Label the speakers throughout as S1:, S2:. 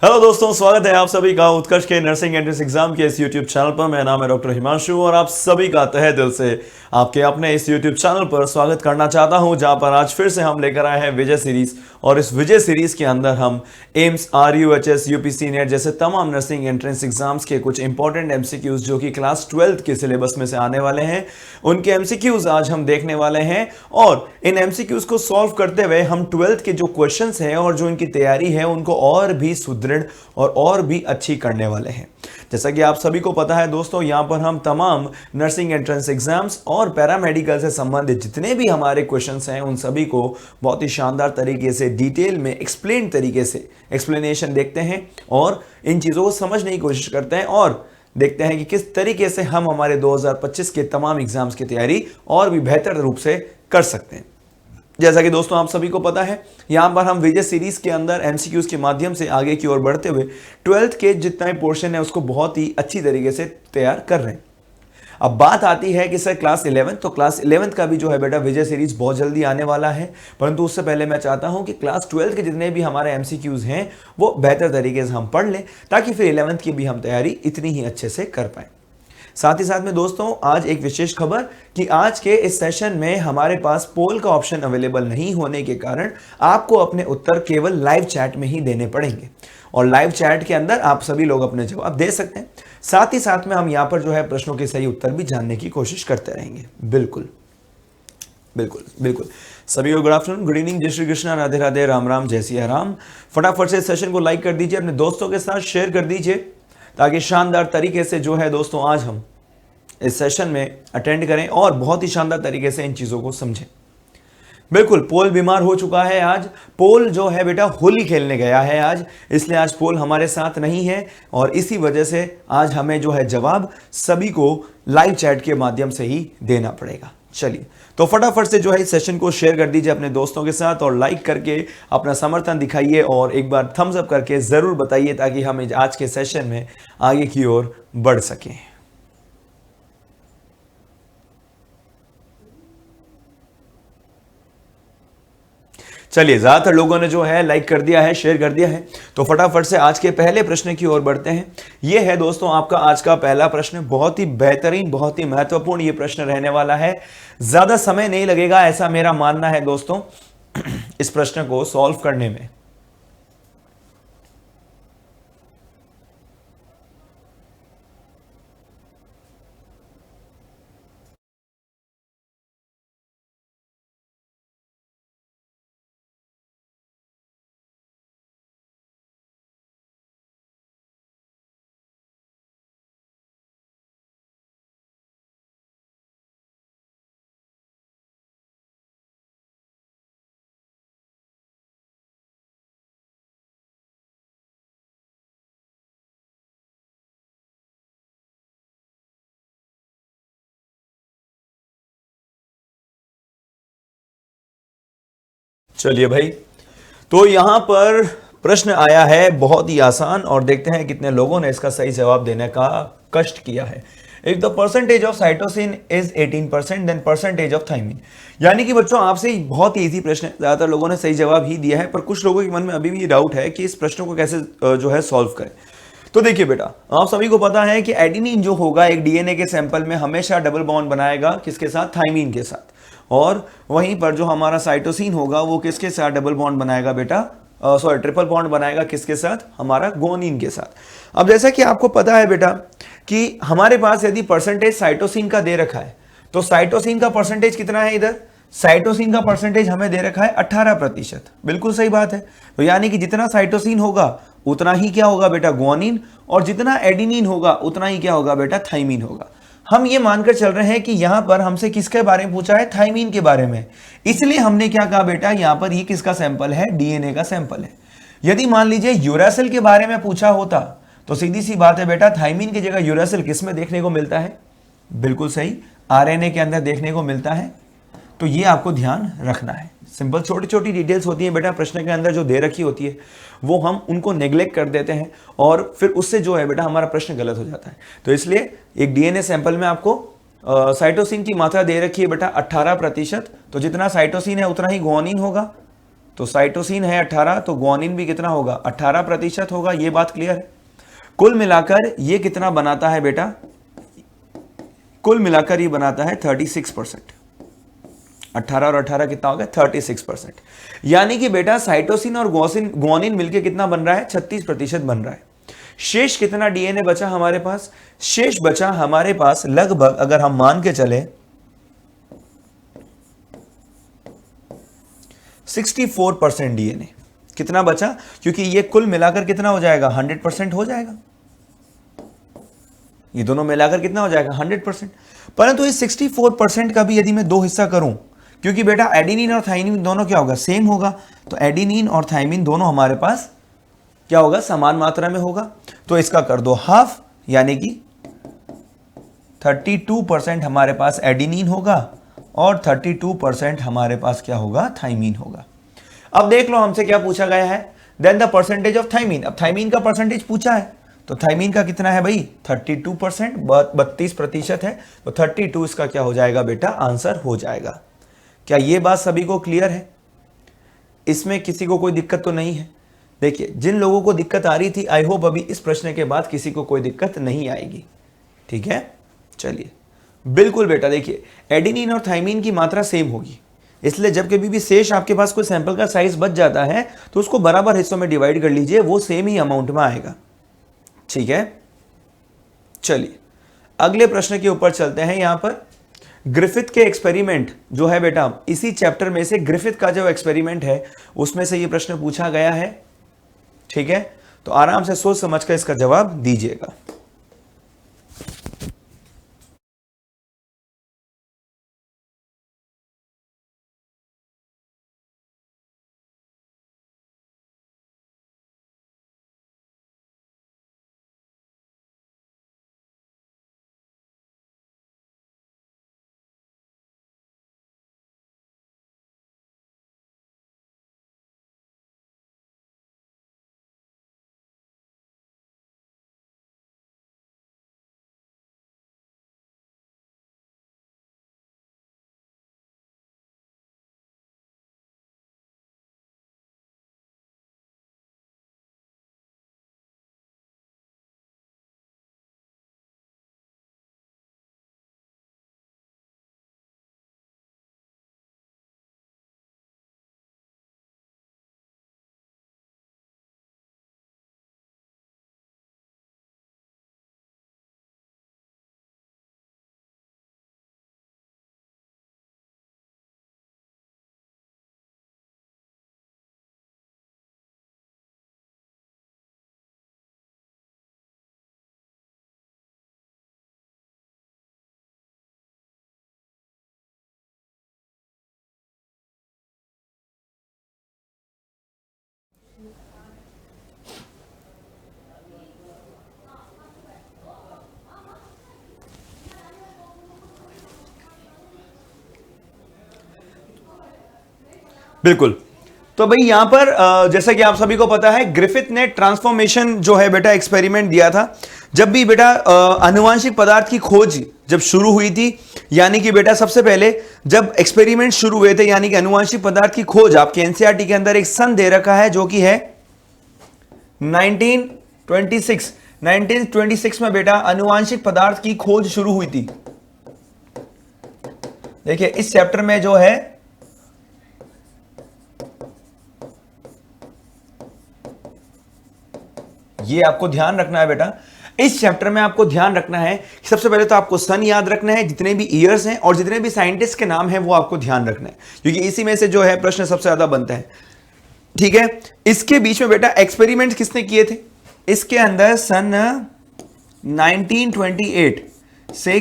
S1: Hello दोस्तों, स्वागत है आप सभी का उत्कर्ष के नर्सिंग एंट्रेंस एग्जाम के इस यूट्यूब चैनल पर। मेरा नाम है डॉक्टर हिमांशु और आप सभी का तहे दिल से आपके अपने इस यूट्यूब चैनल पर स्वागत करना चाहता हूं, जहां पर आज फिर से हम लेकर आए हैं विजय सीरीज। और इस विजय सीरीज के अंदर हम एम्स, RUHS, UPC नेट जैसे तमाम नर्सिंग एंट्रेंस एग्जाम्स के कुछ इंपॉर्टेंट MCQs जो कि क्लास 12th के सिलेबस में से आने वाले हैं, उनके MCQs आज हम देखने वाले हैं। और इन MCQs को सॉल्व करते हुए हम 12th के जो क्वेश्चंस हैं और जो इनकी तैयारी है उनको और भी सुदृढ़ और भी अच्छी करने वाले हैं। जैसा कि आप सभी को पता है दोस्तों, यहां पर हम तमाम नर्सिंग एंट्रेंस एग्जाम्स और पैरामेडिकल से संबंधित जितने भी हमारे क्वेश्चंस हैं उन सभी को बहुत ही शानदार तरीके से डिटेल में एक्सप्लेन तरीके से एक्सप्लेनेशन देखते हैं और इन चीजों को समझने की कोशिश करते हैं और देखते हैं कि किस तरीके से हम हमारे 2025 के तमाम एग्जाम्स की तैयारी और भी बेहतर रूप से कर सकते हैं। जैसा कि दोस्तों आप सभी को पता है, यहां पर हम विजय सीरीज के अंदर MCQs के माध्यम से आगे की ओर बढ़ते हुए 12th के जितना भी पोर्शन है उसको बहुत ही अच्छी तरीके से तैयार कर रहे हैं। अब बात आती है कि सर क्लास 11, तो क्लास 11th का भी जो है बेटा विजय सीरीज बहुत जल्दी आने वाला है, परंतु उससे पहले मैं चाहता हूं कि क्लास 12th के जितने भी हमारे MCQs हैं वो बेहतर तरीके से हम पढ़ लें, ताकि फिर 11th की भी हम तैयारी इतनी ही अच्छे से कर पाए। साथ ही साथ में दोस्तों आज एक विशेष खबर कि आज के इस सेशन में हमारे पास पोल का ऑप्शन अवेलेबल नहीं होने के कारण आपको अपने उत्तर केवल लाइव चैट में ही देने पड़ेंगे और लाइव चैट के अंदर आप सभी लोग अपने जवाब दे सकते हैं। साथ ही साथ में हम यहाँ पर जो है प्रश्नों के सही उत्तर भी जानने की कोशिश करते रहेंगे। बिल्कुल बिल्कुल बिल्कुल। सभी को गुड आफ्टरनून, गुड इवनिंग, जय श्री कृष्णा, राधे राधे, राम राम, जय सिया राम। फटाफट से इस सेशन को लाइक कर दीजिए, अपने दोस्तों के साथ शेयर कर दीजिए, ताकि शानदार तरीके से जो है दोस्तों आज हम इस सेशन में अटेंड करें और बहुत ही शानदार तरीके से इन चीज़ों को समझें। बिल्कुल, पोल बीमार हो चुका है। आज पोल जो है बेटा होली खेलने गया है आज, इसलिए आज पोल हमारे साथ नहीं है और इसी वजह से आज हमें जो है जवाब सभी को लाइव चैट के माध्यम से ही देना पड़ेगा। चलिए तो फटाफट से जो है इस सेशन को शेयर कर दीजिए अपने दोस्तों के साथ और लाइक करके अपना समर्थन दिखाइए और एक बार थम्स अप करके ज़रूर बताइए, ताकि हम आज के सेशन में आगे की ओर बढ़ सकें। चलिए, ज्यादातर लोगों ने जो है लाइक कर दिया है, शेयर कर दिया है, तो फटाफट से आज के पहले प्रश्न की ओर बढ़ते हैं। यह है दोस्तों आपका आज का पहला प्रश्न, बहुत ही बेहतरीन, बहुत ही महत्वपूर्ण ये प्रश्न रहने वाला है। ज्यादा समय नहीं लगेगा ऐसा मेरा मानना है दोस्तों इस प्रश्न को सॉल्व करने में। चलिए भाई, तो यहां पर प्रश्न आया है बहुत ही आसान और देखते हैं कितने लोगों ने इसका सही जवाब देने का कष्ट किया है। If the percentage of cytosine is 18% then percentage of thymine. यानी कि बच्चों आपसे बहुत ही इजी प्रश्न है, ज्यादातर लोगों ने सही जवाब ही दिया है, पर कुछ लोगों के मन में अभी भी डाउट है कि इस प्रश्न को कैसे जो है सॉल्व करें। तो देखिए बेटा, आप सभी को पता है कि एडेनिन जो होगा एक DNA के सैंपल में हमेशा डबल बॉन्ड बनाएगा, किसके साथ? थायमिन के साथ। और वहीं पर जो हमारा साइटोसिन होगा वो किसके साथ डबल बॉन्ड बनाएगा बेटा? सॉरी, ट्रिपल बॉन्ड बनाएगा, किसके साथ? हमारा गुआनिन के साथ। अब जैसा कि आपको पता है बेटा कि हमारे पास यदि परसेंटेज साइटोसिन का दे रखा है, तो साइटोसिन का परसेंटेज कितना है? इधर साइटोसिन का परसेंटेज हमें दे रखा है 18%। बिल्कुल सही बात है। तो यानी कि जितना साइटोसिन होगा उतना ही क्या होगा बेटा? गुआनिन, और जितना एडेनिन होगा उतना ही क्या होगा बेटा? थायमिन होगा। हम ये मानकर चल रहे हैं कि यहां पर हमसे किसके बारे में पूछा है? थायमिन के बारे में। इसलिए हमने क्या कहा बेटा, यहां पर ये किसका सैंपल है? DNA का सैंपल है। यदि मान लीजिए यूरासिल के बारे में पूछा होता तो सीधी सी बात है बेटा, थायमिन की जगह यूरासिल किस में देखने को मिलता है? बिल्कुल सही, RNA के अंदर देखने को मिलता है। तो ये आपको ध्यान रखना है। सिंपल छोटी छोटी डिटेल्स होती हैं बेटा प्रश्न के अंदर जो दे रखी होती है, वो हम उनको नेग्लेक्ट कर देते हैं और फिर उससे जो है बेटा हमारा प्रश्न गलत हो जाता है। तो इसलिए एक DNA सैंपल में आपको साइटोसिन की मात्रा दे रखी है बेटा 18%, तो जितना साइटोसिन है उतना ही गुआनिन होगा। तो साइटोसिन है 18, तो ग्वानिन भी कितना होगा 18% होगा। ये बात क्लियर है। कुल मिलाकर ये कितना बनाता है बेटा, कुल मिलाकर ये बनाता है 36%। 18 और 18 कितना हो गया 36%। यानी कि बेटा साइटोसिन और ग्वानिन मिलकर कितना बन रहा है 36% बन रहा है। शेष कितना डीएनए बचा हमारे पास, शेष बचा हमारे पास लगभग, अगर हम मान के चले 64% डीएनए। कितना बचा, क्योंकि ये कुल मिलाकर कितना हो जाएगा 100% हो जाएगा। ये दोनों मिलाकर कितना हो जाएगा 100%। परंतु इस 64% का भी यदि मैं दो हिस्सा करूं, क्योंकि बेटा एडेनिन और थाइमिन दोनों क्या होगा सेम होगा, तो एडेनिन और थाइमिन दोनों हमारे पास क्या होगा समान मात्रा में होगा। तो इसका कर दो हाफ, यानी कि 32% हमारे पास एडेनिन होगा और 32% हमारे पास क्या होगा थाइमिन होगा। अब देख लो हमसे क्या पूछा गया है, then the percentage of thymine. अब थाइमिन का परसेंटेज पूछा है, तो थाइमिन का कितना है भाई 32%, 32% है, तो 32 इसका क्या हो जाएगा बेटा आंसर हो जाएगा। क्या ये बात सभी को क्लियर है, इसमें किसी को कोई दिक्कत तो नहीं है। देखिए जिन लोगों को दिक्कत आ रही थी, आई होप अभी इस प्रश्न के बाद किसी को कोई दिक्कत नहीं आएगी। ठीक है, चलिए बिल्कुल बेटा। देखिए एडेनिन और थाइमिन की मात्रा सेम होगी, इसलिए जब कभी भी शेष आपके पास कोई सैंपल का साइज बच जाता है तो उसको बराबर हिस्सों में डिवाइड कर लीजिए, वो सेम ही अमाउंट में आएगा। ठीक है, चलिए अगले प्रश्न के ऊपर चलते हैं। यहां पर ग्रिफिथ के एक्सपेरिमेंट जो है बेटा, इसी चैप्टर में से ग्रिफिथ का जो एक्सपेरिमेंट है उसमें से ये प्रश्न पूछा गया है। ठीक है, तो आराम से सोच समझकर इसका जवाब दीजिएगा। बिल्कुल। तो भाई यहां पर जैसा कि आप सभी को पता है, ग्रिफिथ ने ट्रांसफॉर्मेशन जो है बेटा एक्सपेरिमेंट दिया था। जब भी बेटा आनुवांशिक पदार्थ की खोज जब शुरू हुई थी, यानी कि बेटा सबसे पहले जब एक्सपेरिमेंट शुरू हुए थे, यानी कि आनुवांशिक पदार्थ की खोज आपके एनसीईआरटी के अंदर एक सन दे रखा है जो कि है 1926। 1926 में बेटा आनुवांशिक पदार्थ की खोज शुरू हुई थी। देखिए इस चैप्टर में जो है ये आपको ध्यान रखना है बेटा, इस चैप्टर में आपको ध्यान रखना है कि सबसे पहले तो आपको सन याद रखना है, जितने भी ईयर्स हैं और जितने भी साइंटिस्ट के नाम हैं वो आपको ध्यान रखना है, क्योंकि इसी में से जो है प्रश्न सबसे ज्यादा बनता है। ठीक है, इसके बीच में बेटा एक्सपेरिमेंट किसने किए थे, इसके अंदर सन 1928 से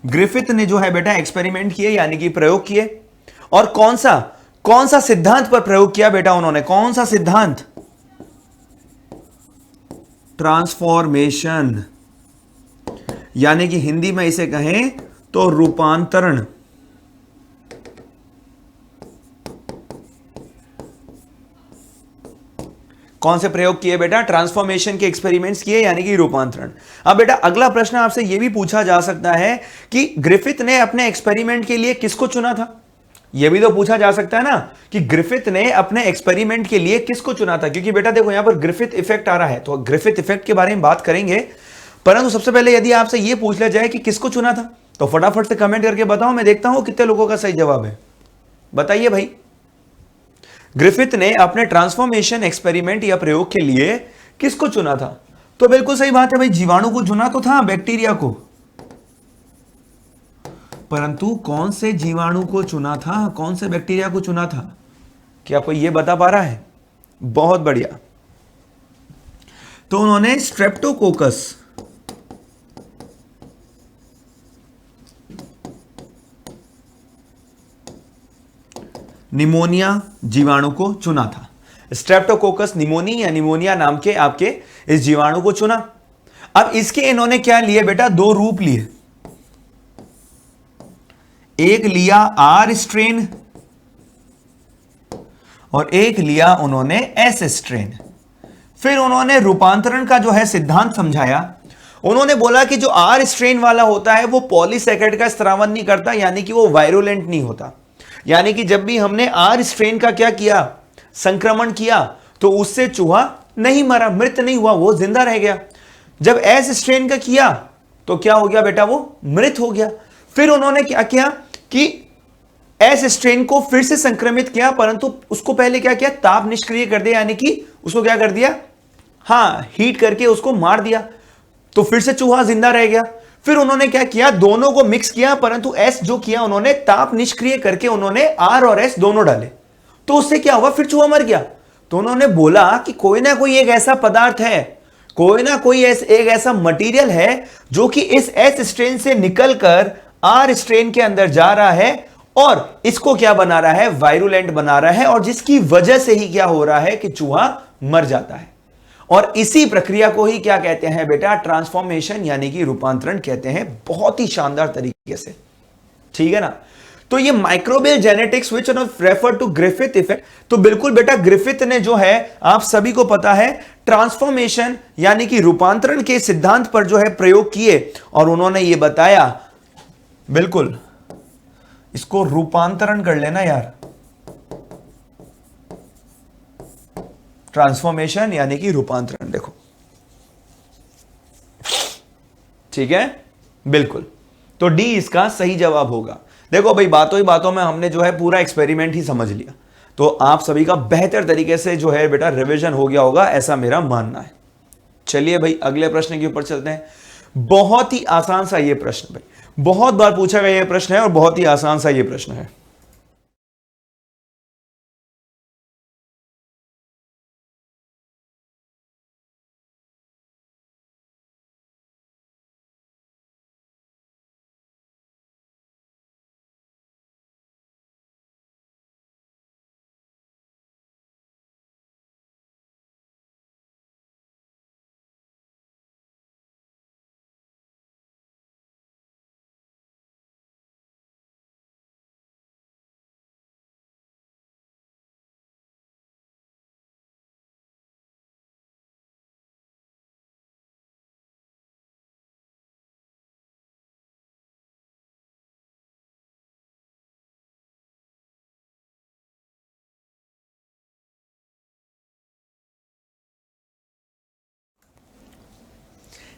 S1: ग्रिफिथ ने जो है बेटा एक्सपेरिमेंट किए, यानी कि प्रयोग किए। और कौन सा सिद्धांत पर प्रयोग किया बेटा उन्होंने, कौन सा सिद्धांत, ट्रांसफॉर्मेशन, यानी कि हिंदी में इसे कहें तो रूपांतरण। कौन से प्रयोग किए बेटा? ट्रांसफॉर्मेशन के एक्सपेरिमेंट्स किए, यानी कि रूपांतरण। अब बेटा अगला प्रश्न आपसे यह भी पूछा जा सकता है कि ग्रिफिथ ने अपने एक्सपेरिमेंट के लिए किसको चुना था? यह भी तो पूछा जा सकता है ना कि ग्रिफिथ ने अपने एक्सपेरिमेंट के लिए किसको चुना था, क्योंकि बेटा देखो यहां पर ग्रिफिथ इफेक्ट आ रहा है, तो ग्रिफिथ इफेक्ट के बारे में बात करेंगे, परंतु सबसे पहले यदि आपसे यह पूछ लिया जाए कि किसको चुना था, तो फटाफट से कमेंट करके बताओ, मैं देखता हूं कितने लोगों का सही जवाब है। बताइए भाई, ग्रिफिथ ने अपने ट्रांसफॉर्मेशन एक्सपेरिमेंट या प्रयोग के लिए किसको चुना था? तो बिल्कुल सही बात है भाई, जीवाणु को चुना तो था, बैक्टीरिया को, परंतु कौन से जीवाणु को चुना था, कौन से बैक्टीरिया को चुना था? क्या कोई यह बता पा रहा है? बहुत बढ़िया। तो उन्होंने स्ट्रेप्टोकोकस, निमोनिया जीवाणु को चुना था। स्ट्रेप्टोकोकस निमोनी या निमोनिया नाम के आपके इस जीवाणु को चुना। अब इसके इन्होंने क्या लिए बेटा? दो रूप लिए, एक लिया आर स्ट्रेन और एक लिया उन्होंने एस स्ट्रेन। फिर उन्होंने रूपांतरण का जो है सिद्धांत समझाया। उन्होंने बोला कि जो आर स्ट्रेन वाला होता है वो पॉलीसैकेराइड का स्रावन नहीं करता, यानी कि वो वायरुलेंट नहीं होता, यानी कि जब भी हमने आर स्ट्रेन का क्या किया, संक्रमण किया, तो उससे चूहा नहीं मरा, मृत नहीं हुआ, वो जिंदा रह गया। जब एस स्ट्रेन का किया तो क्या हो गया बेटा? वो मृत हो गया। फिर उन्होंने क्या किया कि एस स्ट्रेन को फिर से संक्रमित किया, परंतु उसको पहले क्या किया? ताप निष्क्रिय कर दिया, यानी कि उसको क्या कर दिया? हां, हीट करके उसको मार दिया, तो फिर से चूहा जिंदा रह गया। फिर उन्होंने क्या किया? दोनों को मिक्स किया, परंतु एस जो किया उन्होंने ताप निष्क्रिय करके उन्होंने आर और एस दोनों डाले, तो उससे क्या हुआ? फिर चूहा मर गया। तो उन्होंने बोला कि कोई ना कोई एक ऐसा पदार्थ है, कोई ना कोई एक ऐसा मटेरियल है जो कि इस एस स्ट्रेन से निकलकर आर स्ट्रेन के अंदर जा रहा है और इसको क्या बना रहा है? वायरुलेंट बना रहा है, और जिसकी वजह से ही क्या हो रहा है कि चूहा मर जाता है। और इसी प्रक्रिया को ही क्या कहते हैं बेटा? ट्रांसफॉर्मेशन यानी कि रूपांतरण कहते हैं, बहुत ही शानदार तरीके से, ठीक है ना। तो ये microbial genetics which refer to Griffith effect, तो बिल्कुल बेटा ग्रिफिथ ने जो है, आप सभी को पता है, ट्रांसफॉर्मेशन यानी कि रूपांतरण के सिद्धांत पर जो है प्रयोग किए, और उन्होंने ये बताया, बिल्कुल इसको रूपांतरण कर लेना यार, ट्रांसफॉर्मेशन यानी कि रूपांतरण, देखो ठीक है, बिल्कुल। तो डी इसका सही जवाब होगा। देखो भाई, बातों ही बातों में हमने जो है पूरा एक्सपेरिमेंट ही समझ लिया, तो आप सभी का बेहतर तरीके से जो है बेटा रिवीजन हो गया होगा, ऐसा मेरा मानना है। चलिए भाई अगले प्रश्न के ऊपर चलते हैं। बहुत ही आसान सा ये प्रश्न भाई, बहुत बार पूछा गया ये प्रश्न है और बहुत ही आसान सा ये प्रश्न है।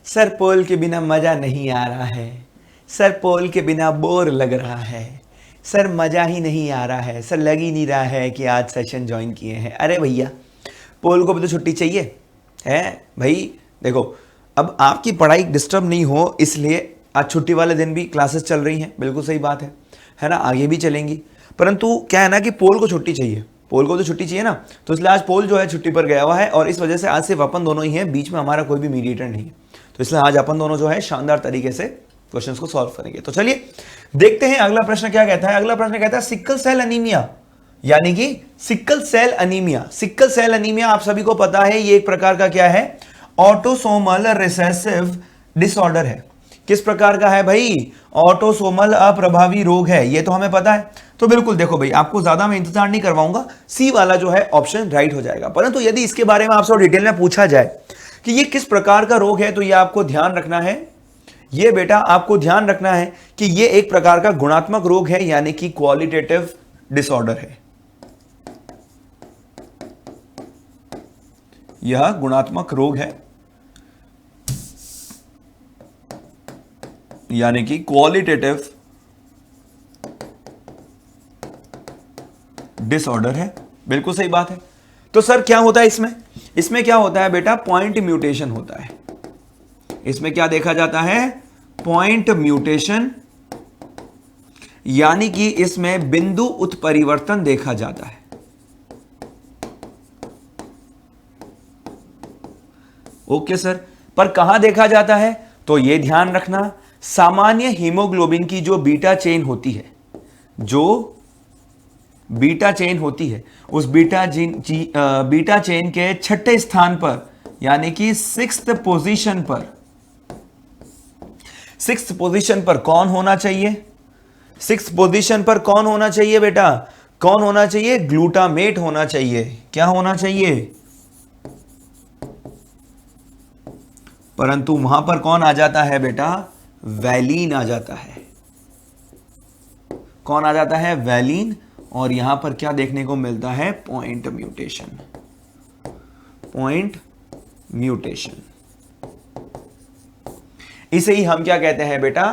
S1: सर पोल के बिना मजा नहीं आ रहा है, सर पोल के बिना बोर लग रहा है, सर मजा ही नहीं आ रहा है, सर लग ही नहीं रहा है कि आज सेशन ज्वाइन किए हैं। अरे भैया, पोल को भी तो छुट्टी चाहिए है भाई। देखो, अब आपकी पढ़ाई डिस्टर्ब नहीं हो इसलिए आज छुट्टी वाले दिन भी क्लासेस चल रही हैं, बिल्कुल सही बात है ना, आगे भी चलेंगी, परंतु क्या है ना कि पोल को छुट्टी चाहिए, पोल को तो छुट्टी चाहिए ना, तो इसलिए आज पोल जो है छुट्टी पर गया हुआ है, और इस वजह से आज सिर्फ अपन दोनों ही हैं, बीच में हमारा कोई भी मीडिएटर नहीं है, तो इसलिए आज अपन दोनों जो है शानदार तरीके से क्वेश्चंस को सॉल्व करेंगे। तो चलिए देखते हैं अगला प्रश्न क्या कहता है। अगला प्रश्न कहता है सिकल सेल अनीमिया, यानी कि sickle cell anaemia. Sickle cell anaemia आप सभी को पता है, ये एक प्रकार का क्या है? ऑटोसोमल रिसेसिव डिसऑर्डर है। किस प्रकार का है भाई? ऑटोसोमल अप्रभावी रोग है, ये तो हमें पता है। तो बिल्कुल देखो भाई, आपको ज्यादा मैं इंतजार नहीं करवाऊंगा, सी वाला जो है ऑप्शन राइट हो जाएगा। परंतु यदि इसके बारे में आपसे डिटेल में पूछा जाए कि ये किस प्रकार का रोग है, तो ये आपको ध्यान रखना है, ये बेटा आपको ध्यान रखना है कि ये एक प्रकार का गुणात्मक रोग है, यानी कि क्वालिटेटिव डिसऑर्डर है। यह गुणात्मक रोग है, यानी कि क्वालिटेटिव डिसऑर्डर है। बिल्कुल सही बात है। तो सर क्या होता है इसमें? इसमें क्या होता है बेटा? पॉइंट म्यूटेशन होता है। इसमें क्या देखा जाता है? पॉइंट म्यूटेशन, यानी कि इसमें बिंदु उत्परिवर्तन देखा जाता है। ओके सर, पर कहां देखा जाता है? तो यह ध्यान रखना, सामान्य हीमोग्लोबिन की जो बीटा चेन होती है, जो बीटा चेन होती है, उस बीटा चेन के छठे स्थान पर, यानी कि सिक्स्थ पोजीशन पर कौन होना चाहिए? सिक्स्थ पोजीशन पर कौन होना चाहिए बेटा? कौन होना चाहिए? ग्लूटामेट होना चाहिए। क्या होना चाहिए? परंतु वहां पर कौन आ जाता है बेटा? वैलीन आ जाता है। कौन आ जाता है? वैलीन। और यहां पर क्या देखने को मिलता है? Point mutation. पॉइंट म्यूटेशन, इसे ही हम क्या कहते हैं बेटा?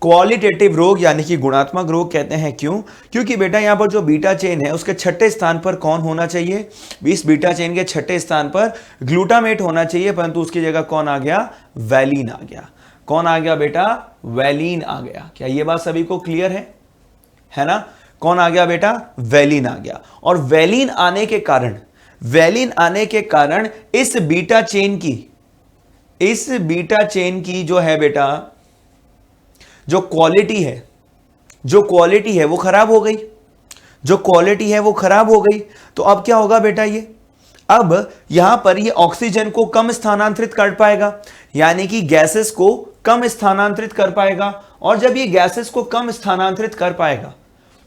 S1: क्वालिटेटिव रोग, यानी कि गुणात्मक रोग कहते हैं। क्यों? क्योंकि बेटा यहां पर जो बीटा चेन है उसके छठे स्थान पर कौन होना चाहिए? इस बीटा चेन के छठे स्थान पर ग्लूटामेट होना चाहिए, परंतु उसकी जगह कौन आ गया? वैलीन आ गया। कौन आ गया बेटा? वैलीन आ गया। क्या ये बात सभी को क्लियर है ना? कौन आ गया बेटा? वैलीन आ गया। और वैलीन आने के कारण इस बीटा चेन की जो है बेटा, जो क्वालिटी है वो खराब हो गई। तो अब क्या होगा बेटा? ये अब यहां पर ये ऑक्सीजन को कम स्थानांतरित कर पाएगा, यानी कि गैसेस को कम स्थानांतरित कर पाएगा। और जब ये गैसेस को कम स्थानांतरित कर पाएगा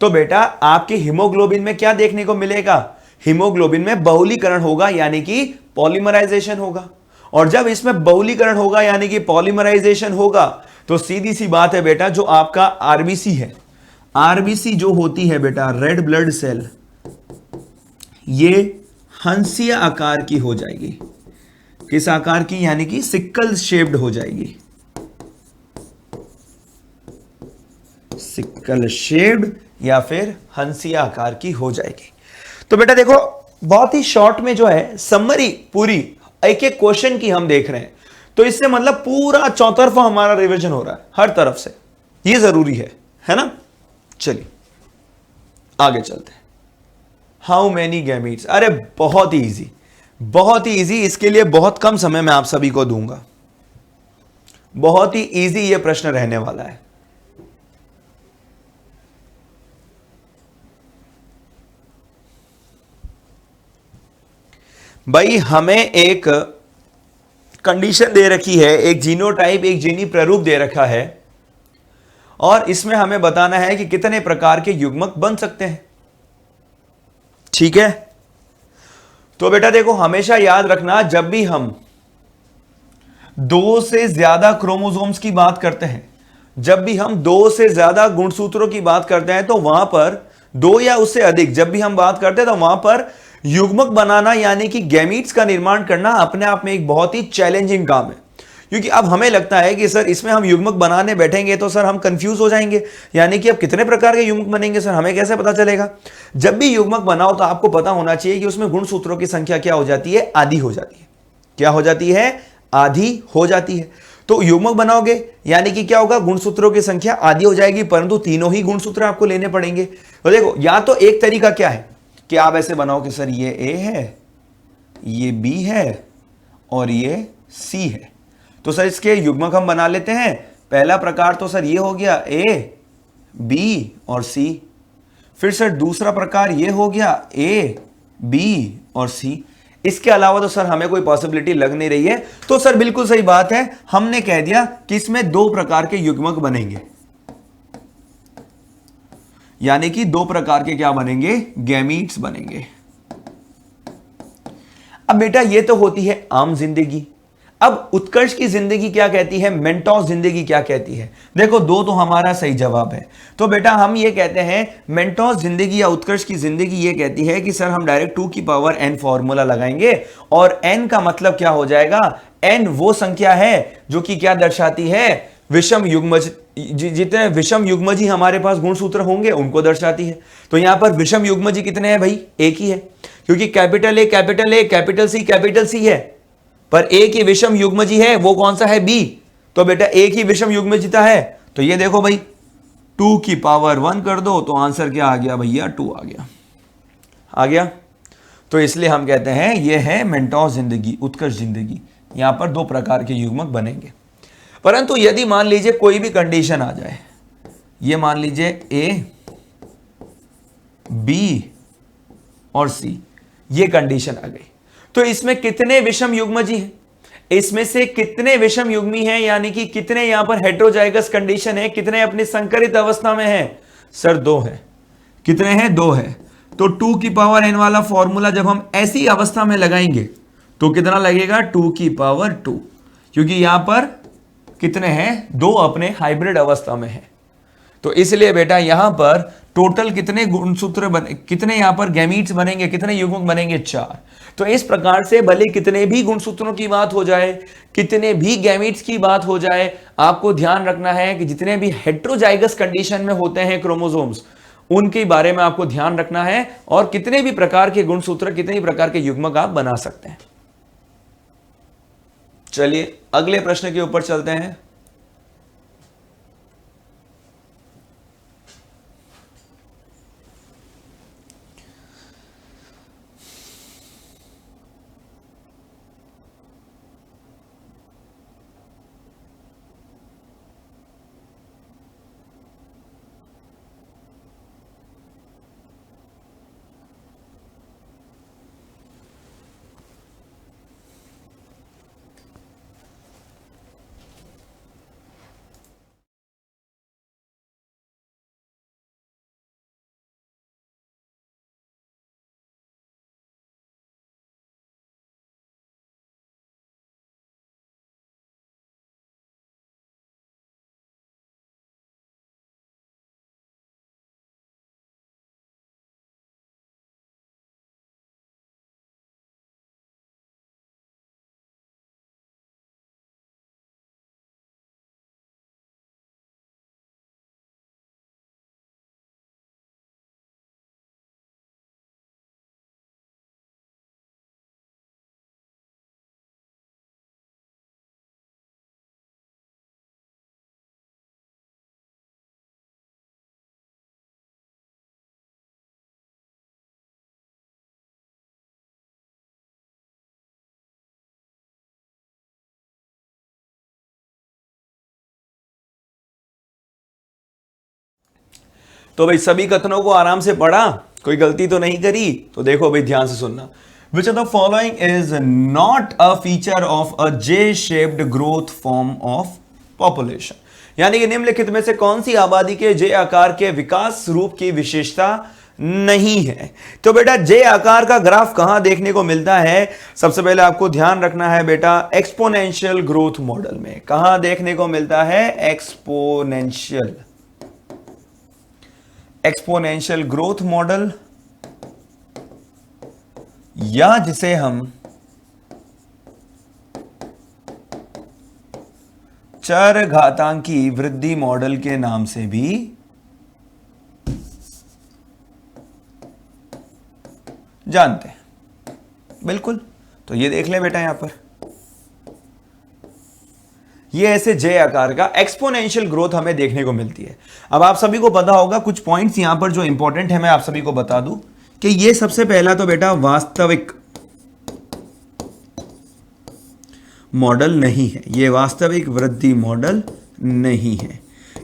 S1: तो बेटा आपके हीमोग्लोबिन में क्या देखने को मिलेगा? हीमोग्लोबिन में बहुलीकरण होगा, यानी कि पॉलीमराइजेशन होगा। और जब इसमें बहुलीकरण होगा, यानी कि पॉलीमराइजेशन होगा, तो सीधी सी बात है बेटा, जो आपका आरबीसी है, आरबीसी जो होती है बेटा, रेड ब्लड सेल, ये हंसीय आकार की हो जाएगी। किस आकार की? यानी कि सिक्कल शेप्ड हो जाएगी। सिक्कल शेप्ड या फिर हंसीय आकार की हो जाएगी। तो बेटा देखो, बहुत ही शॉर्ट में जो है समरी पूरी एक एक क्वेश्चन की हम देख रहे हैं, तो इससे मतलब पूरा चौतरफा हमारा रिवीजन हो रहा है हर तरफ से। ये जरूरी है ना? चलिए आगे चलते हैं। How many gametes? अरे बहुत ही इजी, इसके लिए बहुत कम समय मैं आप सभी को दूंगा। बहुत ही इजी ये प्रश्न रहने वाला है। भाई हमें एक कंडीशन दे रखी है, एक जीनोटाइप, एक जीनी प्रारूप दे रखा है, और इसमें हमें बताना है कि कितने प्रकार के युग्मक बन सकते हैं। ठीक है? तो बेटा देखो, हमेशा याद रखना, जब भी हम 2 से ज्यादा क्रोमोसोम्स की बात करते हैं, जब भी हम 2 से ज्यादा गुणसूत्रों की बात करते हैं, तो वहां पर 2 या उससे अधिक जब भी हम बात करते हैं, तो वहां पर युग्मक बनाना, यानी कि गैमीट्स का निर्माण करना अपने आप में एक बहुत ही चैलेंजिंग काम है। क्योंकि अब हमें लगता है कि सर इसमें हम युग्मक बनाने बैठेंगे तो सर हम कंफ्यूज हो जाएंगे, यानी कि अब कितने प्रकार के युग्मक बनेंगे सर, हमें कैसे पता चलेगा? जब भी युग्मक बनाओ तो आपको पता होना चाहिए कि उसमें गुणसूत्रों की संख्या क्या हो जाती है? आधी हो जाती है। क्या हो जाती है? आधी हो जाती है। तो युग्मक बनाओगे यानी कि क्या होगा? गुणसूत्रों की संख्या आधी हो जाएगी, परंतु तीनों ही गुणसूत्र आपको लेने पड़ेंगे। तो देखो, या तो एक तरीका क्या है कि आप ऐसे बनाओ कि सर ये ए है, ये बी है और ये सी है। तो सर इसके युग्मक हम बना लेते हैं। पहला प्रकार तो सर ये हो गया, ए बी और सी। फिर सर दूसरा प्रकार ये हो गया, ए बी और सी। इसके अलावा तो सर हमें कोई पॉसिबिलिटी लग नहीं रही है। तो सर बिल्कुल सही बात है, हमने कह दिया कि इसमें दो प्रकार के युग्मक बनेंगे, यानी कि दो प्रकार के क्या बनेंगे, गैमीट्स बनेंगे। अब बेटा ये तो होती है आम जिंदगी। अब उत्कर्ष की जिंदगी क्या कहती है, मेंटोस जिंदगी क्या कहती है? देखो दो तो हमारा सही जवाब है। तो बेटा हम ये कहते हैं मेंटोस जिंदगी या उत्कर्ष की जिंदगी ये कहती है कि सर हम डायरेक्ट 2 की पावर n फॉर्मूला लगाएंगे और n का मतलब क्या हो जाएगा, n वो संख्या है जो कि क्या दर्शाती है, विषम युग्मज, जितने विषम युग्मजी हमारे पास गुणसूत्र होंगे उनको दर्शाती है। तो यहां पर विषम युग्मजी कितने हैं भाई, एक ही है, क्योंकि कैपिटल ए कैपिटल सी है, पर एक ही विषम युग्मजी है, वो कौन सा है, बी। तो बेटा एक ही विषम युग्मजिता है, तो ये देखो भाई 2 की पावर 1 कर दो तो आंसर क्या आ गया भैया, 2 आ गया। तो इसलिए हम कहते हैं ये है मेंटोस जिंदगी, उत्कर्ष जिंदगी। यहां पर दो प्रकार के युग्मक बनेंगे। परंतु यदि मान लीजिए कोई भी कंडीशन आ जाए, ये मान लीजिए ए, बी और सी, ये कंडीशन आ गई, तो इसमें कितने विषम युग्मजी हैं, इसमें से कितने विषम युग्मी हैं, यानी कि कितने यहां पर हेटेरोजाइगस कंडीशन है, कितने अपनी संकरित अवस्था में हैं, सर 2 है। कितने हैं, 2 है। तो 2 की पावर n वाला फॉर्मूला जब हम ऐसी अवस्था में लगाएंगे तो कितना लगेगा, 2 की पावर 2, क्योंकि यहां पर कितने हैं, 2 अपने हाइब्रिड अवस्था में है। तो इसलिए बेटा यहां पर टोटल कितने गुणसूत्र बने, कितने यहां पर गैमीट्स बनेंगे, कितने युग्मक बनेंगे, 4। तो इस प्रकार से भले कितने भी गुणसूत्रों की बात हो जाए, कितने भी गैमीट्स की बात हो जाए, आपको ध्यान रखना है कि जितने भी हेटेरोजाइगस कंडीशन में होते हैं क्रोमोसोम्स, उनके बारे में आपको ध्यान रखना है, और कितने भी प्रकार के गुणसूत्र, कितने भी प्रकार के युग्मक आप बना सकते हैं। चलिए अगले प्रश्न के ऊपर चलते हैं। तो भाई सभी कथनों को आराम से पढ़ा, कोई गलती तो नहीं करी? तो देखो भाई ध्यान से सुनना। Which of the following is not a feature of a J-shaped growth form of population? यानी कि निम्नलिखित में से कौन सी आबादी के जे आकार के विकास रूप की विशेषता नहीं है? तो बेटा जे आकार का ग्राफ कहां देखने को मिलता है? सबसे पहले आपको ध्यान रखना है बेटा, एक्सपोनेंशियल ग्रोथ मॉडल में। कहां देखने को मिलता है? एक्सपोनेंशियल ग्रोथ मॉडल, या जिसे हम चर घातांकी वृद्धि मॉडल के नाम से भी जानते हैं। बिल्कुल, तो ये देख ले बेटा, यहां पर ये ऐसे जे आकार का एक्सपोनेंशियल ग्रोथ हमें देखने को मिलती है। अब आप सभी को पता होगा कुछ पॉइंट्स यहां पर जो इंपॉर्टेंट है, मैं आप सभी को बता दूं कि ये सबसे पहला तो बेटा वास्तविक मॉडल नहीं है, ये वास्तविक वृद्धि मॉडल नहीं है।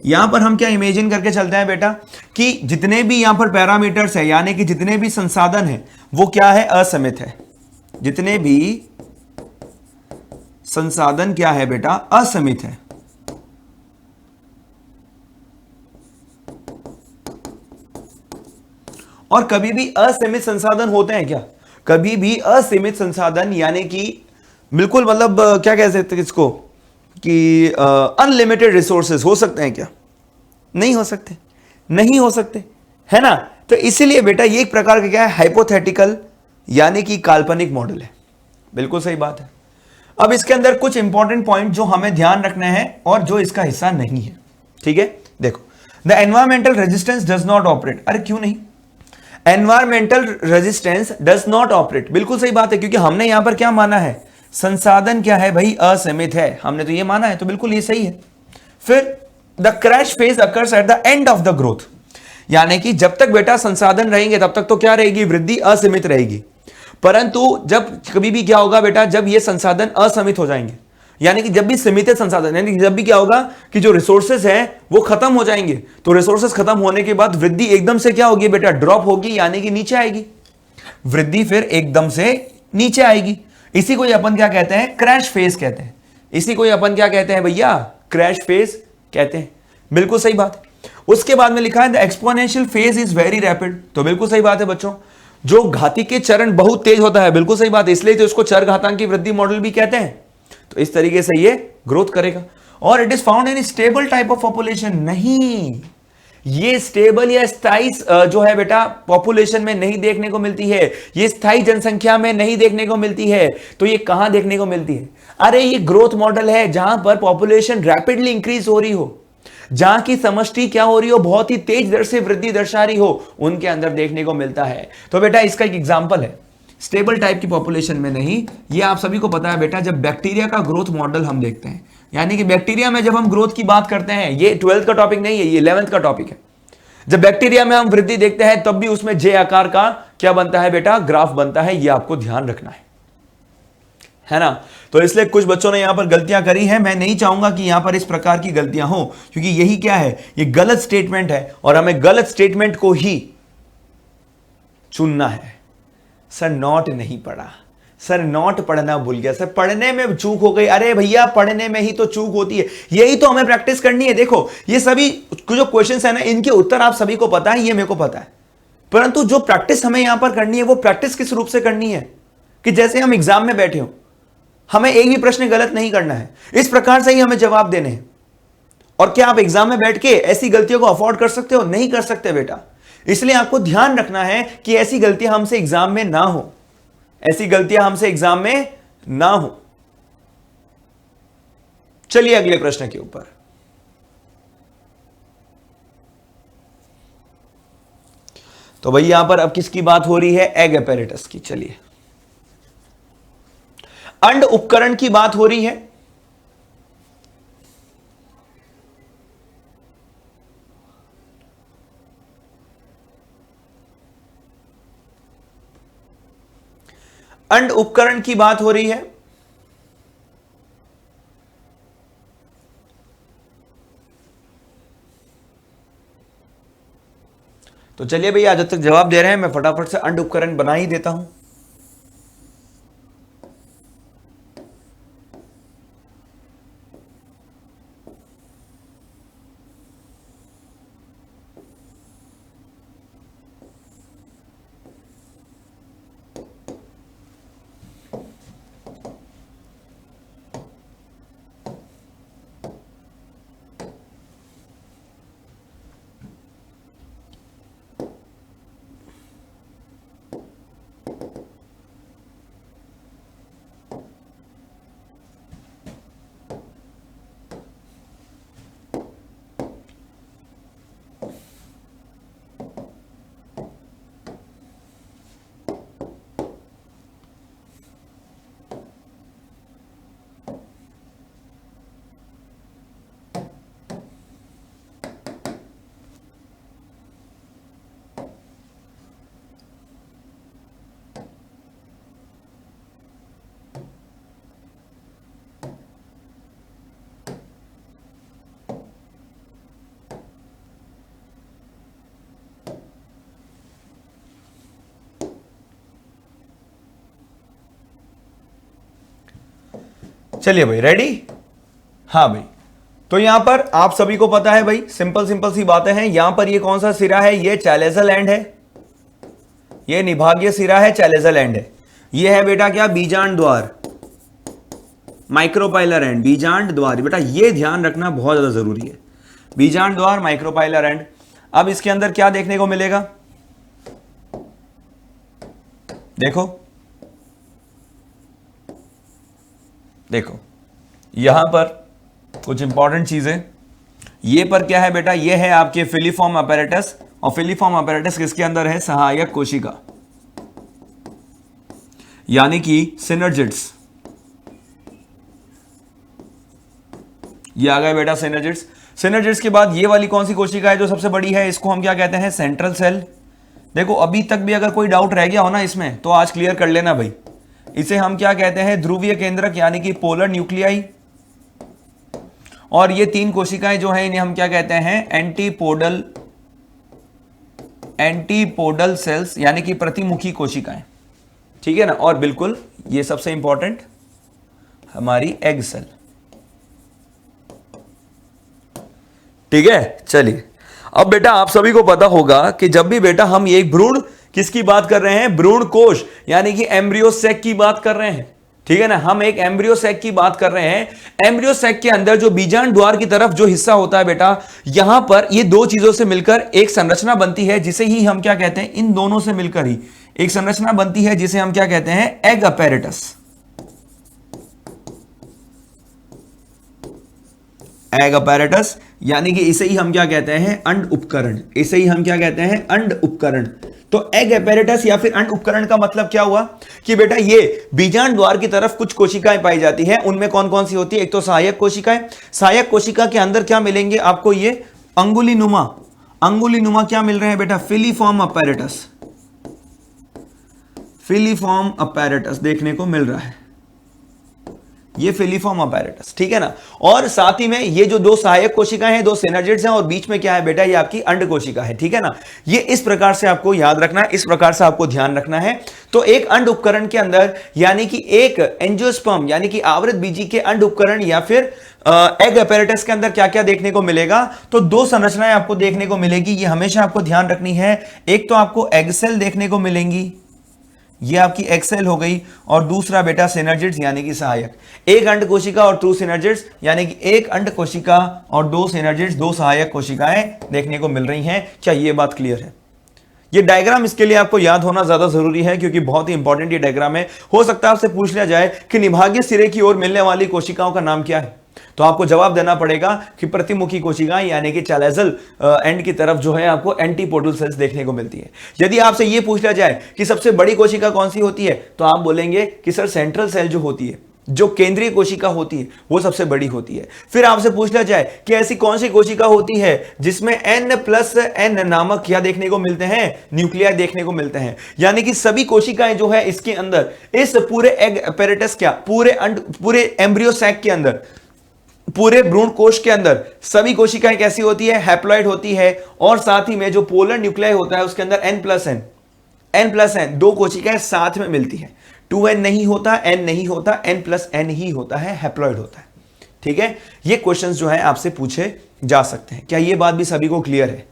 S1: यहां पर हम क्या इमेजिन करके चलते हैं बेटा कि जितने भी यहां पर पैरामीटर्स है, यानी कि जितने भी संसाधन है, वो क्या है? असीमित है। जितने भी संसाधन क्या है बेटा, असीमित है। और कभी भी असीमित संसाधन होते हैं क्या? कभी भी असीमित संसाधन यानी कि बिल्कुल मतलब क्या कह सकते हैं इसको कि अनलिमिटेड रिसोर्सेज हो सकते हैं क्या? नहीं हो सकते, नहीं हो सकते, है ना। तो इसीलिए बेटा ये एक प्रकार का क्या है, हाइपोथेटिकल यानी कि काल्पनिक मॉडल है। बिल्कुल सही बात है। अब इसके अंदर कुछ इंपॉर्टेंट पॉइंट जो हमें ध्यान रखना है और जो इसका हिस्सा नहीं है, ठीक है। देखो, the environmental resistance does not operate. अरे क्यों नहीं? Environmental resistance does not operate, बिल्कुल सही बात है, क्योंकि हमने यहां पर क्या माना है, संसाधन क्या है भाई, असीमित है, हमने तो ये माना है, तो बिल्कुल ये सही है। फिर the crash phase occurs at the end of the growth, यानी कि जब तक बेटा संसाधन रहेंगे तब तक तो क्या रहेगी, वृद्धि असीमित रहेगी। परंतु जब कभी भी क्या होगा बेटा, जब ये संसाधन असीमित हो जाएंगे, यानी कि जब भी सीमित संसाधन, यानी कि जब भी क्या होगा कि जो रिसोर्सेज हैं वो खत्म हो जाएंगे, तो रिसोर्सेज खत्म होने के बाद वृद्धि एकदम से क्या होगी बेटा, ड्रॉप होगी, यानी कि नीचे आएगी। वृद्धि फिर एकदम से नीचे आएगी। इसी को अपन क्या कहते हैं, क्रैश फेज कहते हैं। इसी को अपन क्या कहते हैं भैया, क्रैश फेज कहते हैं। बिल्कुल सही बात है। उसके बाद में लिखा है the exponential phase is very rapid, तो बिल्कुल सही बात है बच्चों, जो घाती के चरण बहुत तेज होता है, बिल्कुल सही बात है, इसलिए तो इसको चर घातांक की वृद्धि मॉडल भी कहते हैं। तो इस तरीके से ये ग्रोथ करेगा। और it is found in stable type of population, नहीं, ये स्टेबल या स्थायी जो है बेटा पॉपुलेशन में नहीं देखने को मिलती है, ये स्थायी जनसंख्या में नहीं देखने को मिलती है। तो ये कहां देखने को मिलती है? अरे ये ग्रोथ मॉडल है जहां पर पॉपुलेशन रैपिडली इंक्रीज हो रही हो, जहां की समष्टि क्या हो रही हो, बहुत ही तेज दर से वृद्धि दर्शा रही हो, उनके अंदर देखने को मिलता है। तो बेटा इसका एक एग्जांपल है, स्टेबल टाइप की पॉपुलेशन में नहीं। ये आप सभी को पता है बेटा, जब बैक्टीरिया का ग्रोथ मॉडल हम देखते हैं, यानी कि बैक्टीरिया में जब हम ग्रोथ की बात करते हैं, ये 12th का टॉपिक नहीं है, ये 11th का टॉपिक है। जब बैक्टीरिया में हम वृद्धि देखते हैं तब भी उसमें जे आकार का क्या बनता है बेटा, ग्राफ बनता है, ये आपको ध्यान रखना है ना। तो इसलिए कुछ बच्चों ने यहां पर गलतियां करी हैं, मैं नहीं चाहूंगा कि यहां पर इस प्रकार की गलतियां हो, क्योंकि यही क्या है, ये गलत स्टेटमेंट है और हमें गलत स्टेटमेंट को ही चुनना है। सर नॉट नहीं पढ़ा, सर नॉट पढ़ना भूल गया, सर पढ़ने में चूक हो गई। अरे भैया पढ़ने में ही तो चूक होती है, यही तो हमें प्रैक्टिस करनी है। देखो ये सभी जो क्वेश्चंस है ना, इनके उत्तर आप सभी को पता है, ये मेरे को पता है, परंतु जो प्रैक्टिस हमें यहां पर करनी है वो प्रैक्टिस किस रूप से करनी है, कि जैसे हम एग्जाम में बैठे हो, हमें एक भी प्रश्न गलत नहीं करना है, इस प्रकार से ही हमें जवाब देने हैं। और क्या आप एग्जाम में बैठ के ऐसी गलतियों को अफोर्ड कर सकते हो? नहीं कर सकते बेटा। इसलिए आपको ध्यान रखना है कि ऐसी गलतियां हमसे एग्जाम में ना हो, ऐसी गलतियां हमसे एग्जाम में ना हो। चलिए अगले प्रश्न के ऊपर। तो भाई यहां पर अब किसकी बात हो रही है, एग एपेरेटस की। चलिए अंड उपकरण की बात हो रही है। अंड उपकरण की बात हो रही है। तो चलिए भैया जब तक जवाब दे रहे हैं मैं फटाफट से अंड उपकरण बना ही देता हूं। चलिए भाई, रेडी? हाँ भाई, तो यहां पर आप सभी को पता है भाई, सिंपल सिंपल सी बातें हैं। यहां पर ये कौन सा सिरा है? ये चैलेजल एंड है, ये निभागीय सिरा है, चैलेजल एंड है। ये है बेटा क्या? बीजांड द्वार, माइक्रोपाइलर एंड, बीजांड द्वार। बेटा ये ध्यान रखना बहुत ज्यादा जरूरी है, बीजांड द्वार, माइक्रोपाइलर एंड। अब इसके अंदर क्या देखने को मिलेगा? देखो देखो, यहां पर कुछ इंपॉर्टेंट चीजें। ये पर क्या है बेटा? ये है आपके फिलीफॉर्म अपैरेटस, और फिलीफॉर्म अपैरेटस किसके अंदर है? सहायक कोशिका, यानी कि सिनर्जिड्स। ये आ गए बेटा सिनर्जिड्स। सिनर्जिड्स के बाद ये वाली कौन सी कोशिका है जो सबसे बड़ी है? इसको हम क्या कहते हैं? Central cell. देखो अभी तक भी अगर कोई डाउट रह गया हो ना इसमें, तो आज क्लियर कर लेना भाई। इसे हम क्या कहते हैं? ध्रुवीय केंद्रक, यानी कि पोलर न्यूक्लियाई। और ये तीन कोशिकाएं जो है इन्हें हम क्या कहते हैं? एंटीपोडल सेल्स, यानी कि प्रतिमुखी कोशिकाएं। ठीक है ना? और बिल्कुल ये सबसे इंपॉर्टेंट हमारी एग सेल। ठीक है, चलिए। अब बेटा आप सभी को पता होगा कि जब भी बेटा हम ये भ्रूण किसकी बात कर रहे हैं? भ्रूण कोश, यानी कि एम्ब्रियो सैक की बात कर रहे हैं। ठीक है ना? हम एक एम्ब्रियो सैक की बात कर रहे हैं। एम्ब्रियो सैक के अंदर जो बीजांड द्वार की तरफ जो हिस्सा होता है बेटा, यहां पर ये दो चीजों से मिलकर एक संरचना बनती है, जिसे ही हम क्या कहते हैं? इन दोनों से मिलकर ही एक संरचना बनती है, जिसे हम क्या कहते हैं? Egg apparatus. एग अपैरेटस, यानी कि इसे ही हम क्या कहते हैं? अंड उपकरण। इसे ही हम क्या कहते हैं? अंड उपकरण। तो एग अपैरेटस या फिर अंड उपकरण का मतलब क्या हुआ कि बेटा ये बीजांड द्वार की तरफ कुछ कोशिकाएं पाई जाती हैं। उनमें कौन कौन सी होती है? एक तो सहायक कोशिकाएं। सहायक कोशिका के अंदर क्या मिलेंगे आपको? ये अंगुलीनुमा क्या मिल रहे हैं बेटा? Filiform apparatus. फिलीफॉर्म अपैरेटस देखने को मिल रहा है, ये फिलीफॉर्म अपैरेटस। ठीक है ना? और साथ ही में ये जो दो सहायक कोशिकाएं हैं, दो सिनर्जिड्स हैं, और बीच में क्या है बेटा? ये आपकी अंड कोशिका है। ठीक है ना? ये इस प्रकार से आपको याद रखना है, इस प्रकार से आपको ध्यान रखना है। तो एक अंड उपकरण के अंदर, यानी कि एक एंजियोस्पर्म, यानी कि आवृत बीजी के अंड उपकरण या फिर एग अपैरेटस के अंदर क्या क्या देखने को मिलेगा? तो दो संरचनाएं आपको देखने को मिलेगी, ये हमेशा आपको ध्यान रखनी है। एक तो आपको एग सेल देखने को मिलेंगी, ये आपकी एक्सेल हो गई, और दूसरा बेटा सिनर्जिड्स, यानी कि सहायक। एक अंड कोशिका और टू सिनर्जिड्स, यानी कि एक अंड कोशिका और दो सिनर्जिड्स, दो सहायक कोशिकाएं देखने को मिल रही हैं। क्या ये बात क्लियर है? ये डायग्राम इसके लिए आपको याद होना ज्यादा जरूरी है, क्योंकि बहुत ही इंपॉर्टेंट ये डायग्राम है। हो सकता है आपसे पूछ लिया जाए कि निभागीय सिरे की ओर मिलने वाली कोशिकाओं का नाम क्या है, तो आपको जवाब देना पड़ेगा कि प्रतिमुखी कोशिकाएं, यानी कि चैलेजल एंड की तरफ जो है आपको एंटीपोडल सेल्स देखने को मिलती है। यदि आपसे यह पूछ लिया जाए कि सबसे बड़ी कोशिका कौन सी होती है, तो आप बोलेंगे कि सर सेंट्रल सेल जो होती है, जो केंद्रीय कोशिका होती है, वो सबसे बड़ी होती है। फिर आपसे पूछ लिया जाए कि ऐसी कौन सी कोशिका होती है जिसमें N+N नामक क्या देखने को मिलते हैं? न्यूक्लियाई देखने को मिलते हैं। यानी कि सभी कोशिकाएं जो है इसके अंदर, इस पूरे एग अपैरेटस, क्या पूरे एम्ब्रियो सैक के अंदर, पूरे भ्रूण कोश के अंदर सभी कोशिकाएं कैसी होती है? हैप्लॉइड होती है। और साथ ही में जो पोलर न्यूक्लियाई होता है उसके अंदर N+N दो कोशिकाएं साथ में मिलती है। 2N नहीं होता, N नहीं होता, N+N ही होता है, हैप्लॉइड होता है। ठीक है? ये क्वेश्चंस जो है आपसे पूछे जा सकते हैं। क्या ये बात भी सभी को क्लियर है?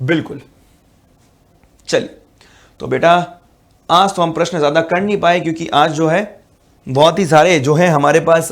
S1: बिल्कुल। चलिए, तो बेटा आज तो हम प्रश्न ज्यादा कर नहीं पाए, क्योंकि आज जो है बहुत ही सारे जो है हमारे पास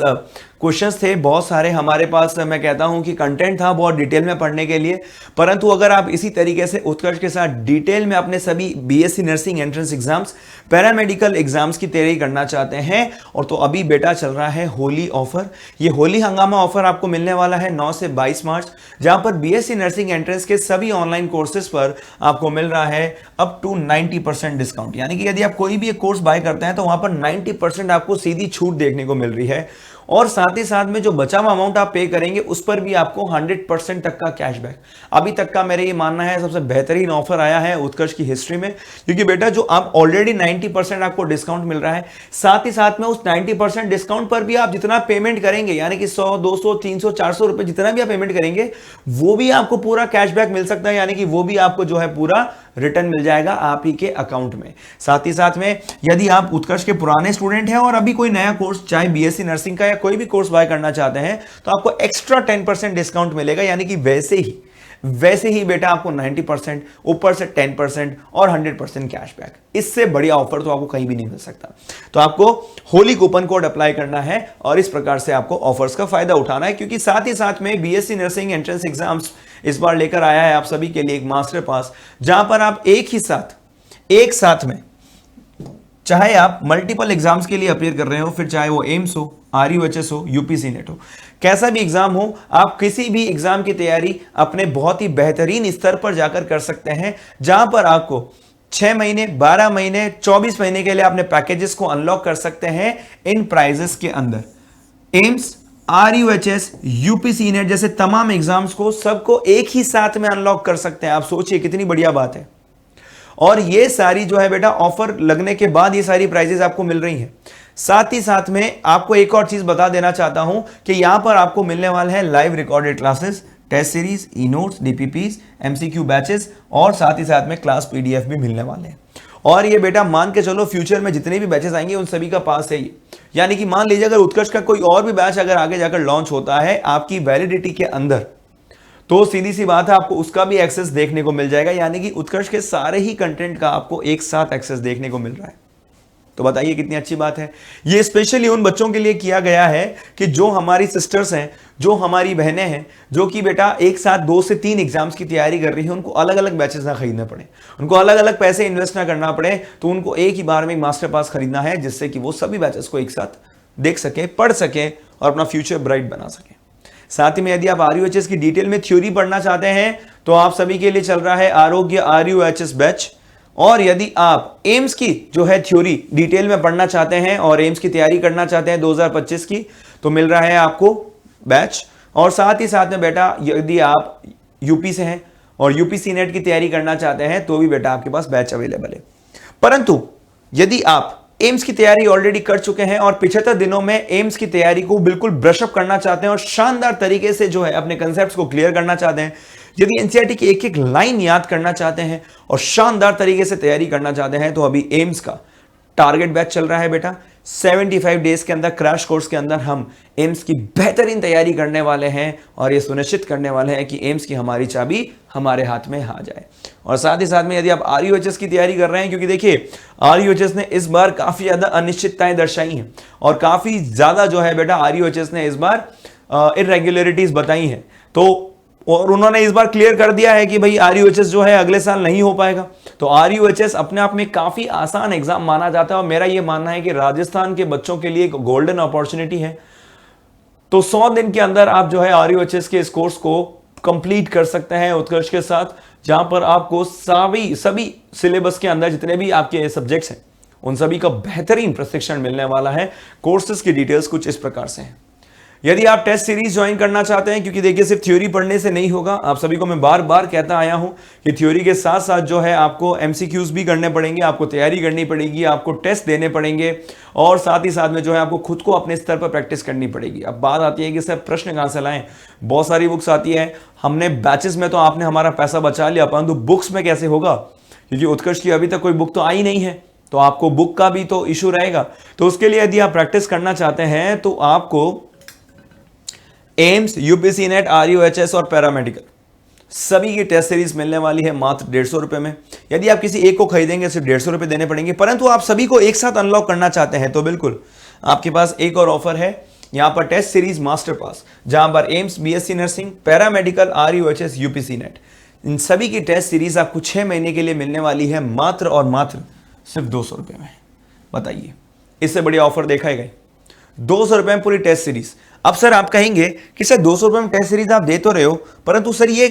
S1: क्वेश्चंस थे, बहुत सारे हमारे पास, मैं कहता हूं कि कंटेंट था बहुत डिटेल में पढ़ने के लिए। परंतु अगर आप इसी तरीके से उत्कर्ष के साथ डिटेल में अपने सभी BSc nursing entrance exams, paramedical exams की तैयारी करना चाहते हैं, और तो अभी बेटा चल रहा है होली ऑफर। ये होली हंगामा ऑफर आपको मिलने वाला है 9 से 22 मार्च, जहां पर बीएससी नर्सिंग एंट्रेंस के सभी ऑनलाइन कोर्सेज पर आपको मिल रहा है अप टू 90% डिस्काउंट। यानी कि यदि आप कोई भी एक कोर्स बाय करते हैं तो वहां पर 90% आपको सीधी छूट देखने को मिल रही है। और साथ ही साथ में जो बचा हुआ अमाउंट आप पे करेंगे उस पर भी आपको 100% तक का कैशबैक। अभी तक का मेरा ये मानना है सबसे बेहतरीन ऑफर आया है उत्कर्ष की हिस्ट्री में, क्योंकि बेटा जो आप ऑलरेडी 90% आपको डिस्काउंट मिल रहा है, साथ ही साथ में उस 90% डिस्काउंट पर भी आप जितना पेमेंट करेंगे, यानी कि 100, 200, 300, 400 रुपए जितना भी आप पेमेंट करेंगे, वो भी आपको पूरा कैशबैक मिल सकता है। यानी कि वो भी आपको जो है पूरा रिटर्न मिल जाएगा आप ही के अकाउंट में। साथ ही साथ में यदि आप उत्कर्ष के पुराने स्टूडेंट हैं और अभी कोई नया कोर्स चाहे बीएससी नर्सिंग का या कोई भी कोर्स बाय करना चाहते हैं तो आपको एक्स्ट्रा 10% डिस्काउंट मिलेगा, यानी कि वैसे ही बेटा आपको 90%, ऊपर से 10% और 100% कैशबैक। इससे बढ़िया ऑफर तो आपको कहीं भी नहीं मिल सकता। तो आपको होली कूपन कोड अप्लाई करना है और इस प्रकार से आपको ऑफर्स का फायदा उठाना है, क्योंकि साथ ही साथ में बीएससी नर्सिंग एंट्रेंस एग्जाम्स इस बार लेकर आया है आप सभी के लिए एक मास्टर पास, जहां पर आप एक साथ में चाहे आप मल्टीपल एग्जाम्स के लिए अपियर कर रहे हो, फिर चाहे वो एम्स हो, आरयूएचएस हो, यूपीसी नेट हो, कैसा भी एग्जाम हो, आप किसी भी एग्जाम की तैयारी अपने बहुत ही बेहतरीन स्तर पर जाकर कर सकते हैं, जहां पर आपको 6 महीने, 12 महीने, 24 महीने के लिए अपने पैकेजेस को अनलॉक कर सकते हैं इन प्राइजेस के अंदर। एम्स, आरयूएचएस, यूपीसी नेट जैसे तमाम एग्जाम्स को सबको एक ही साथ में अनलॉक कर सकते हैं। आप सोचिए कितनी बढ़िया बात है। और ये सारी जो है बेटा ऑफर लगने के बाद ये सारी प्राइजेस आपको मिल रही हैं। साथ ही साथ में आपको एक और चीज बता देना चाहता हूं कि यहां पर आपको मिलने वाले हैं live recorded classes, test series, e notes, DPPs, MCQ batches और साथ ही साथ में क्लास पीडीएफ भी मिलने वाले हैं। और ये बेटा मान के चलो फ्यूचर में जितने भी बैचेस आएंगे उन सभी का पास है ये, यानी कि मान लीजिए अगर उत्कर्ष का कोई और भी बैच अगर आगे जाकर लॉन्च होता है आपकी वैलिडिटी के अंदर, तो सीधी सी बात है आपको उसका भी एक्सेस देखने को मिल जाएगा, यानी कि उत्कर्ष के सारे ही कंटेंट का आपको एक साथ एक्सेस देखने को मिल रहा है। तो बताइए कितनी अच्छी बात है। ये स्पेशली उन बच्चों के लिए किया गया है कि जो हमारी सिस्टर्स हैं, जो हमारी बहनें हैं, जो कि बेटा एक साथ 2 से 3 एग्जाम्स की तैयारी कर रही है, उनको अलग अलग बैचेस ना खरीदने पड़े, उनको अलग अलग पैसे इन्वेस्ट ना करना पड़े, तो उनको एक ही बार में मास्टर पास खरीदना है, जिससे कि वो सभी बैचेस को एक साथ देख सके, पढ़ सके और अपना फ्यूचर ब्राइट बना सके। साथ ही में यदि आप आरयूएचएस की डिटेल में थ्योरी पढ़ना चाहते हैं तो आप सभी के लिए चल रहा है आरोग्य आरयूएचएस बैच, और यदि आप एम्स की जो है थ्योरी डिटेल में पढ़ना चाहते हैं और एम्स की तैयारी करना चाहते हैं 2025 की, तो मिल रहा है आपको बैच। और साथ ही साथ में बेटा यदि आप यूपी से हैं और यूपीसी नेट की तैयारी करना चाहते हैं तो भी बेटा आपके पास बैच अवेलेबल है। परंतु यदि आप एम्स की तैयारी ऑलरेडी कर चुके हैं और 75 दिनों में एम्स की तैयारी को बिल्कुल ब्रशअप करना चाहते हैं और शानदार तरीके से जो है अपने कंसेप्ट्स को क्लियर करना चाहते हैं, यदि एनसीईआरटी की एक एक लाइन याद करना चाहते हैं और शानदार तरीके से तैयारी करना चाहते हैं, तो अभी एम्स का टारगेट बैच चल रहा है बेटा। 75 डेज के अंदर क्रैश कोर्स के अंदर हम एम्स की बेहतरीन तैयारी करने वाले हैं और यह सुनिश्चित करने वाले हैं कि एम्स की हमारी चाबी हमारे हाथ में आ जाए। और साथ ही साथ में यदि आप आरयूएचएस की तैयारी कर रहे हैं, क्योंकि देखिए आरयूएचएस ने इस बार काफी ज्यादा अनिश्चितताएं दर्शाई हैं और काफी ज्यादा जो है बेटा आरयूएचएस ने इस बार इरेगुलरिटीज बताई हैं, तो और उन्होंने इस बार क्लियर कर दिया है कि भाई आरयूएचएस जो है अगले साल नहीं हो पाएगा। तो आरयूएचएस अपने आप में काफी आसान एग्जाम माना जाता है और मेरा यह मानना है कि राजस्थान के बच्चों के लिए एक गोल्डन अपॉर्चुनिटी है। तो 100 दिन के अंदर आप जो है आरयूएचएस के इस कोर्स को कंप्लीट कर सकते हैं उत्कर्ष के साथ, जहां पर आपको सभी सिलेबस के अंदर जितने भी आपके सब्जेक्ट्स हैं उन सभी का बेहतरीन प्रशिक्षण मिलने वाला है। कोर्सेज की डिटेल्स कुछ इस प्रकार से हैं। यदि आप टेस्ट सीरीज ज्वाइन करना चाहते हैं, क्योंकि देखिए सिर्फ थ्योरी पढ़ने से नहीं होगा, आप सभी को मैं बार बार कहता आया हूं कि थ्योरी के साथ साथ जो है आपको एमसीक्यूज भी करने पड़ेंगे, आपको तैयारी करनी पड़ेगी, आपको टेस्ट देने पड़ेंगे और साथ ही साथ में जो है आपको खुद को अपने स्तर पर प्रैक्टिस करनी पड़ेगी। अब बात आती है कि सर प्रश्न कहां से लाएं, बहुत सारी बुक्स आती है, हमने बैचेस में तो आपने हमारा पैसा बचा लिया, परंतु बुक्स में कैसे होगा, क्योंकि उत्कर्ष की अभी तक कोई बुक तो आई नहीं है, तो आपको बुक का भी तो इशू रहेगा। तो उसके लिए यदि आप प्रैक्टिस करना चाहते हैं तो आपको एम्स, यूपीसी नेट, आरयूएचएस और पैरामेडिकल सभी की टेस्ट सीरीज मिलने वाली है मात्र 150 रुपए में। यदि आप किसी एक को खरीदेंगे सिर्फ 150 रुपए देने पड़ेंगे, परंतु आप सभी को एक साथ अनलॉक करना चाहते हैं तो बिल्कुल आपके पास एक और ऑफर है। यहां पर टेस्ट सीरीज मास्टर पास, जहां पर AIIMS, BSc nursing, paramedical, RUHS, UPC NET, इन सभी की टेस्ट सीरीज आपको 6 महीने के लिए मिलने वाली है मात्र और मात्र सिर्फ 200 रुपए में। बताइए इससे बढ़िया ऑफर देखा है? 200 रुपए में पूरी टेस्ट सीरीज। अब सर आप कहेंगे कि सर 200 रुपए में टेस्ट सीरीज आप दे तो रहे हो, परंतु सर ये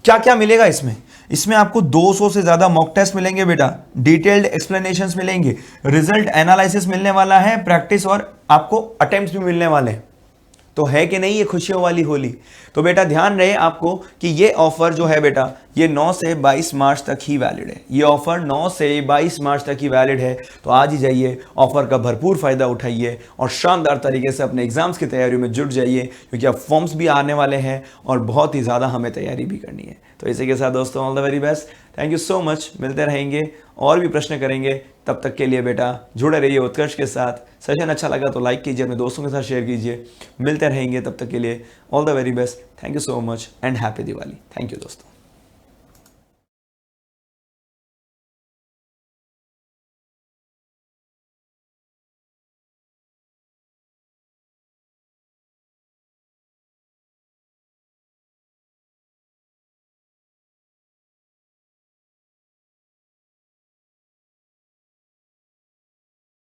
S1: क्या क्या मिलेगा इसमें? इसमें आपको 200 से ज्यादा मॉक टेस्ट मिलेंगे बेटा, डिटेल्ड एक्सप्लेनेशंस मिलेंगे, रिजल्ट एनालिसिस मिलने वाला है, प्रैक्टिस और आपको अटेम्प्ट्स भी मिलने वाले हैं। तो है कि नहीं ये खुशियों वाली होली? तो बेटा ध्यान रहे आपको कि ये ऑफर जो है बेटा ये 9 से 22 मार्च तक ही वैलिड है। ये ऑफर 9 से 22 मार्च तक ही वैलिड है। तो आज ही जाइए, ऑफर का भरपूर फायदा उठाइए और शानदार तरीके से अपने एग्जाम्स की तैयारी में जुट जाइए, क्योंकि अब फॉर्म्स भी आने वाले हैं और बहुत ही ज़्यादा हमें तैयारी भी करनी है। तो इसी के साथ दोस्तों, all the very best, thank you so much. मिलते रहेंगे और भी प्रश्न करेंगे, तब तक के लिए बेटा जुड़े रहिए उत्कर्ष के साथ। सेशन अच्छा लगा तो लाइक कीजिए, अपने दोस्तों के साथ शेयर कीजिए। मिलते रहेंगे, तब तक के लिए all the very best, thank you so much and happy Diwali. Thank you दोस्तों।